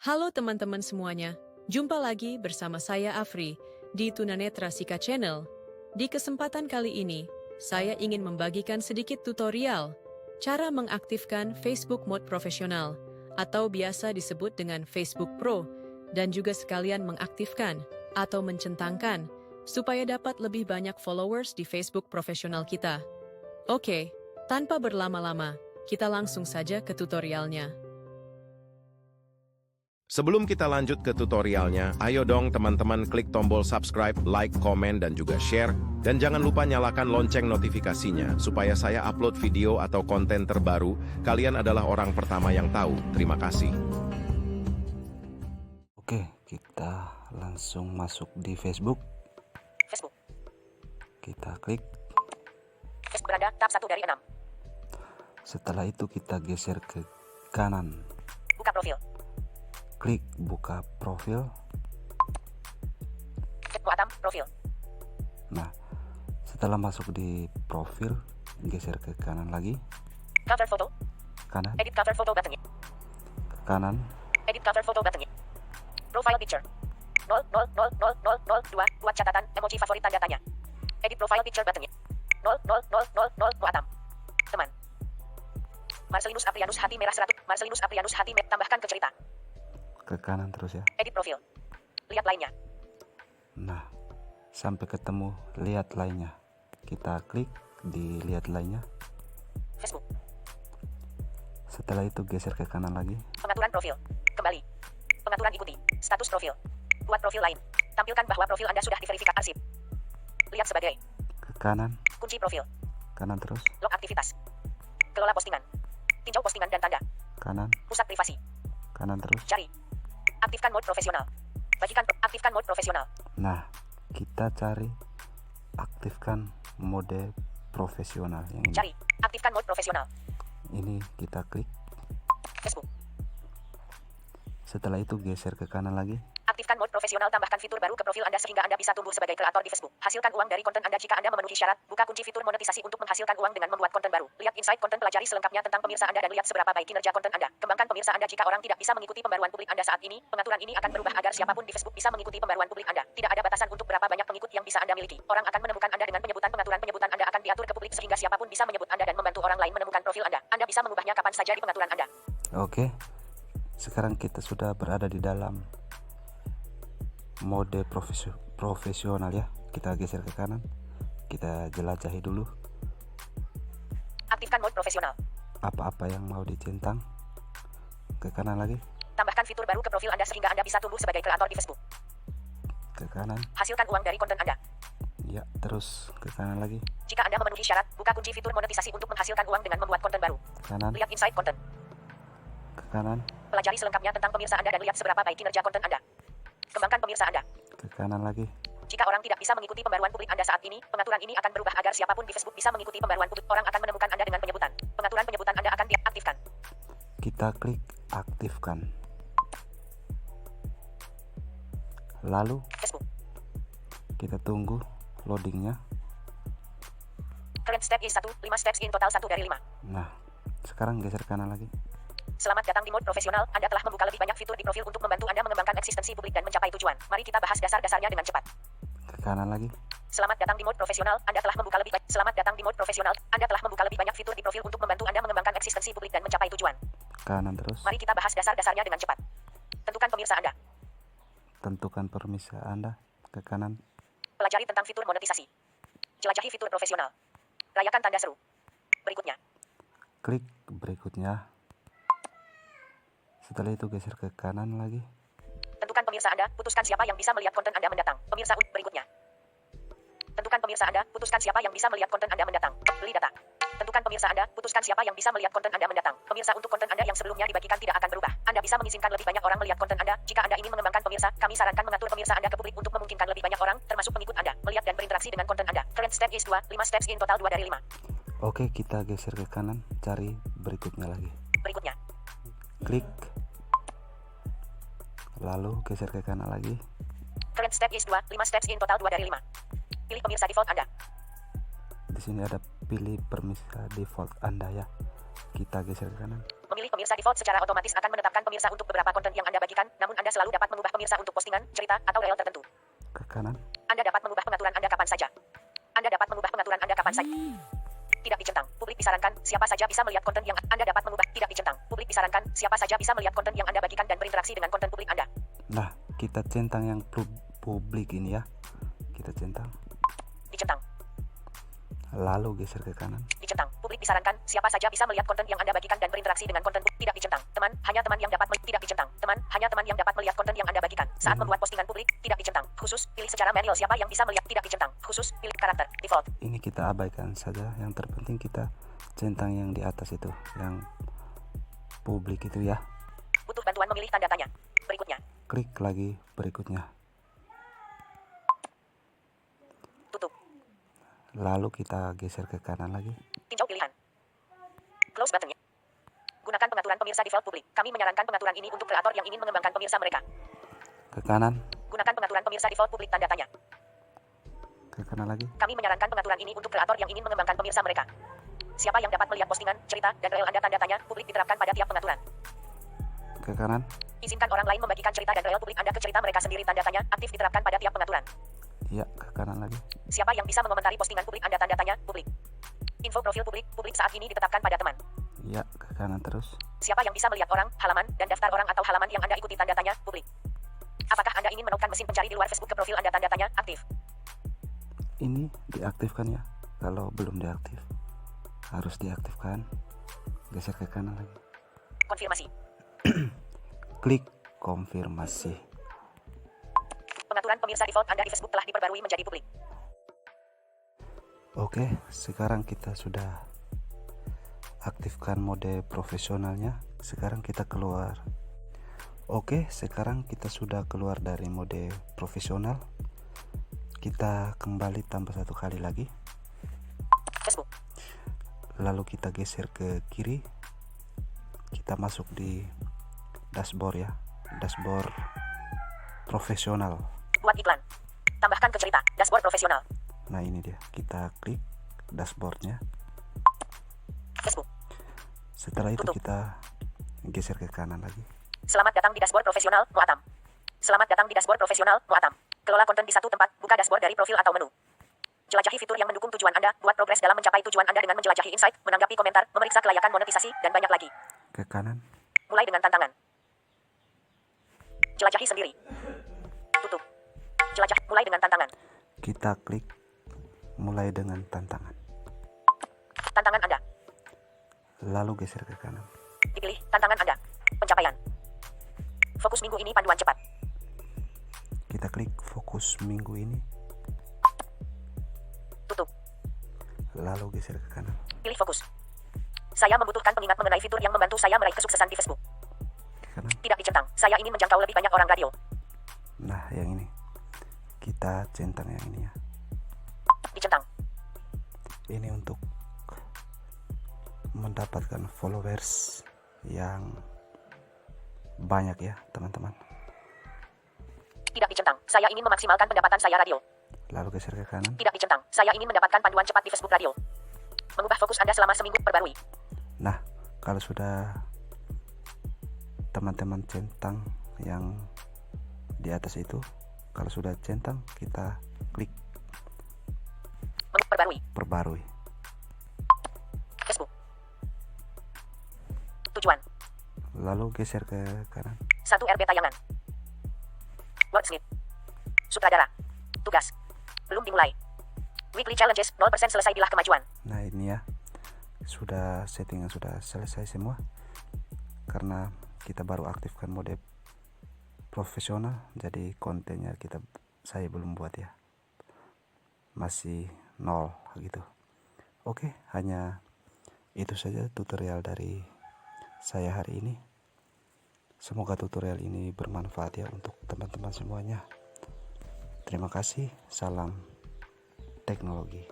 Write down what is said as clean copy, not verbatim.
Halo teman-teman semuanya, jumpa lagi bersama saya Afri di Tunanetra Sika Channel. Di kesempatan kali ini, saya ingin membagikan sedikit tutorial cara mengaktifkan Facebook Mode Profesional atau biasa disebut dengan Facebook Pro dan juga sekalian mengaktifkan atau mencentangkan supaya dapat lebih banyak followers di Facebook profesional kita. Oke, tanpa berlama-lama, kita langsung saja ke tutorialnya. Sebelum kita lanjut ke tutorialnya, ayo dong teman-teman klik tombol subscribe, like, komen, dan juga share. Dan jangan lupa nyalakan lonceng notifikasinya, supaya saya upload video atau konten terbaru, kalian adalah orang pertama yang tahu. Terima kasih. Oke, kita langsung masuk di Facebook. Kita klik. Facebook beranda, tab 1 dari 6. Setelah itu kita geser ke kanan. Buka profil. Klik buka profil. Muatam, profil. Nah, setelah masuk di profil, geser ke kanan lagi. Cover foto. Kanan, Edit cover foto buttonnya. ke kanan. Edit cover foto buttonnya. Profile picture. 0000002. Buat catatan, emoji favorit tanda tanya. Edit profile picture buttonnya. 00000 Muatam. Teman. Marcelinus Aprianus hati merah 100. Marcelinus Aprianus hati merah. Tambahkan ke cerita. Ke kanan terus ya. Edit profil. Lihat lainnya. Nah, sampai ketemu lihat lainnya. Kita klik di lihat lainnya. Facebook. Setelah itu geser ke kanan lagi. Pengaturan profil. Kembali. Pengaturan ikuti. Status profil. Buat profil lain. Tampilkan bahwa profil Anda sudah diverifikasi. Arsip. Lihat sebagai. Ke kanan, Kunci profil. kanan terus. Log aktivitas. Kelola postingan. Tinjau postingan dan tanda. Kanan, Pusat privasi. kanan terus. Cari. Aktifkan mode profesional. Aktifkan mode profesional. Nah, kita cari aktifkan mode profesional yang ini. Cari. Aktifkan mode profesional. Ini kita klik. Facebook. Setelah itu geser ke kanan lagi. Aktifkan mode profesional. Tambahkan fitur baru ke profil Anda sehingga Anda bisa tumbuh sebagai kreator di Facebook. Hasilkan uang dari konten Anda jika Anda memenuhi syarat. Buka kunci fitur monetisasi untuk menghasilkan uang dengan membuat konten baru. Lihat insight konten, pelajari selengkapnya tentang pemirsa Anda dan lihat seberapa baik kinerja konten Anda. Kembangkan pemirsa Anda jika orang tidak bisa mengikuti pembaruan publik Anda saat ini. Pengaturan ini akan berubah agar siapapun di Facebook bisa mengikuti pembaruan publik Anda. Tidak ada batasan untuk berapa banyak pengikut yang bisa Anda miliki. Orang akan menemukan Anda dengan penyebutan. Penyebutan Anda akan diatur ke publik sehingga siapapun bisa menyebut Anda dan membantu orang lain menemukan profil Anda. Anda bisa mengubahnya kapan saja di pengaturan Anda. Oke. Sekarang kita sudah berada di dalam mode profesional ya. Kita geser ke kanan. Kita jelajahi dulu Aktifkan mode profesional. apa-apa yang mau dicentang. Ke kanan lagi. Tambahkan fitur baru ke profil Anda sehingga Anda bisa tumbuh sebagai kreator di Facebook. Ke kanan. Hasilkan uang dari konten Anda. Ya, terus ke kanan lagi. Jika Anda memenuhi syarat, buka kunci fitur monetisasi untuk menghasilkan uang dengan membuat konten baru. Kanan, Lihat insight konten. ke kanan, Pelajari selengkapnya tentang pemirsa Anda dan lihat seberapa baik kinerja konten Anda. Kembangkan pemirsa Anda. ke kanan lagi. Jika orang tidak bisa mengikuti pembaruan publik Anda saat ini, pengaturan ini akan berubah agar siapapun di Facebook bisa mengikuti pembaruan publik. Orang akan menemukan Anda dengan penyebutan. Pengaturan penyebutan Anda akan diaktifkan. Kita klik aktifkan. Lalu Facebook. kita tunggu loadingnya. Current step is 1, 5 steps in total 1 dari 5. Nah, sekarang geser kanan lagi. Selamat datang di mode profesional. Anda telah membuka lebih banyak fitur di profil untuk membantu Anda mengembangkan eksistensi publik dan mencapai tujuan. Mari kita bahas dasar-dasarnya dengan cepat. Ke kanan lagi. Selamat datang di mode profesional. Anda telah membuka lebih banyak. Selamat datang di mode profesional. Anda telah membuka lebih banyak fitur di profil untuk membantu Anda mengembangkan eksistensi publik dan mencapai tujuan. Kanan terus. Mari kita bahas dasar-dasarnya dengan cepat. Tentukan pemirsa Anda. Tentukan pemirsa Anda. Ke kanan. Pelajari tentang fitur monetisasi. Jelajahi fitur profesional. Rayakan tanda seru. Berikutnya. Klik berikutnya. Setelah itu geser ke kanan lagi. Tentukan pemirsa Anda. Putuskan siapa yang bisa melihat konten Anda mendatang. Pemirsa berikutnya. Tentukan pemirsa Anda. Putuskan siapa yang bisa melihat konten Anda mendatang. Beli data. Tentukan pemirsa Anda. Putuskan siapa yang bisa melihat konten Anda mendatang. Pemirsa, untuk konten Anda yang sebelumnya dibagikan tidak akan berubah. Anda bisa mengizinkan lebih banyak orang melihat konten Anda. Jika Anda ingin mengembangkan pemirsa, kami sarankan mengatur pemirsa Anda ke publik untuk memungkinkan lebih banyak orang, termasuk pengikut Anda, melihat dan berinteraksi dengan konten Anda. Current step is 2, 5 steps in total 2 dari 5. Oke, kita geser ke kanan. Cari berikutnya lagi. Berikutnya. Klik. Lalu geser ke kanan lagi. Current step is 2, 5 steps in total 2 dari 5. Pilih pemirsa default Anda. Di sini ada pilih pemirsa default Anda ya. Kita geser ke kanan. Memilih pemirsa default secara otomatis akan menetapkan pemirsa untuk beberapa konten yang Anda bagikan, namun Anda selalu dapat mengubah pemirsa untuk postingan, cerita, atau reel tertentu. Ke kanan. Anda dapat mengubah pengaturan Anda kapan saja. Anda dapat mengubah pengaturan Anda kapan saja. Tidak dicentang. Publik disarankan, siapa saja bisa melihat konten yang Anda dapat mengubah. Tidak dicentang. Publik disarankan, siapa saja bisa melihat konten yang Anda bagikan dan berinteraksi dengan konten publik Anda. Nah, kita centang yang publik ini ya. Kita centang. Dicentang. Lalu geser ke kanan. Dicentang. Publik disarankan, siapa saja bisa melihat konten yang Anda bagikan dan berinteraksi dengan konten. Tidak dicentang. Teman, hanya teman yang dapat tidak dicentang. Teman, hanya teman yang dapat melihat konten yang Anda bagikan. Saat membuat postingan publik, tidak dicentang. Khusus, pilih secara manual siapa yang bisa melihat. Tidak dicentang. Khusus, pilih karakter, default. Ini kita abaikan saja. Yang terpenting kita centang yang di atas itu, yang publik itu ya. Butuh bantuan memilih tanda tanya. Berikutnya. Klik lagi berikutnya. Tutup. Lalu kita geser ke kanan lagi. Tinjau pilihan. Close buttonnya. Gunakan pengaturan pemirsa default publik. Kami menyarankan pengaturan ini untuk kreator yang ingin mengembangkan pemirsa mereka. Ke kanan. Gunakan pengaturan pemirsa default publik tanda tanya. Ke kanan lagi. Kami menyarankan pengaturan ini untuk kreator yang ingin mengembangkan pemirsa mereka. Siapa yang dapat melihat postingan, cerita, dan reel Anda tanda tanya, publik diterapkan pada tiap pengaturan. Ke kanan. Izinkan orang lain membagikan cerita dan reel publik Anda ke cerita mereka sendiri tanda tanya, aktif diterapkan pada tiap pengaturan. Ya, ke kanan lagi. Siapa yang bisa mengomentari postingan publik Anda tanda tanya, publik. Info profil publik saat ini ditetapkan pada teman. Ya, ke kanan terus. Siapa yang bisa melihat orang, halaman, dan daftar orang atau halaman yang Anda ikuti tanda tanya, publik. Apakah Anda ingin menopkan mesin pencari di luar Facebook ke profil Anda tanda tanya, aktif. Ini diaktifkan ya. Kalau belum diaktif, harus diaktifkan. Geser ke kanan lagi. Konfirmasi. Klik konfirmasi. Pengaturan pemirsa default Anda di Facebook telah diperbarui menjadi publik. Oke, sekarang kita sudah aktifkan mode profesionalnya. Sekarang kita keluar. Oke, sekarang kita sudah keluar dari mode profesional. Kita kembali tambah satu kali lagi. Facebook. Lalu kita geser ke kiri. Kita masuk di dashboard ya. Dashboard profesional. Buat iklan. Tambahkan ke cerita. Dashboard profesional. Nah ini dia. Kita klik dashboardnya. Facebook. Setelah itu Tutup. kita geser ke kanan lagi. Selamat datang di dashboard profesional, Muatam. Selamat datang di dashboard profesional, Muatam. Kelola konten di satu tempat, buka dashboard dari profil atau menu. Jelajahi fitur yang mendukung tujuan Anda, buat progres dalam mencapai tujuan Anda dengan menjelajahi insight, menanggapi komentar, memeriksa kelayakan monetisasi, dan banyak lagi. Ke kanan. Mulai dengan tantangan. Jelajahi sendiri. Tutup. Jelajah, mulai dengan tantangan. Kita klik mulai dengan tantangan. Tantangan Anda. Lalu geser ke kanan. Dipilih, tantangan Anda. Pencapaian. Fokus minggu ini panduan cepat. Kita klik fokus minggu ini. Tutup. Lalu geser ke kanan. Pilih fokus. Saya membutuhkan pengingat mengenai fitur yang membantu saya meraih kesuksesan di Facebook. Ke kanan. Tidak dicentang. Saya ingin menjangkau lebih banyak orang radio. Nah yang ini. Kita centang yang ini ya. Dicentang. Ini untuk mendapatkan followers yang banyak ya teman-teman. Tidak dicentang. Saya ingin memaksimalkan pendapatan saya radio. Lalu geser ke kanan. Tidak dicentang. Saya ingin mendapatkan panduan cepat di Facebook radio. Mengubah fokus Anda selama seminggu perbarui. Nah kalau sudah teman-teman centang yang di atas itu, kalau sudah centang kita klik Perbarui. perbarui. Facebook. Tujuan. Lalu geser ke kanan. 1 RB tayangan. Wordsmith. Sutradara. Tugas. Belum dimulai. Weekly challenges 0% selesai bilah kemajuan. Nah ini ya, sudah settingan sudah selesai semua. Karena kita baru aktifkan mode profesional, jadi kontennya saya belum buat ya, masih 0 gitu. Oke, hanya itu saja tutorial dari saya hari ini. Semoga tutorial ini bermanfaat ya untuk teman-teman semuanya. Terima kasih, salam teknologi.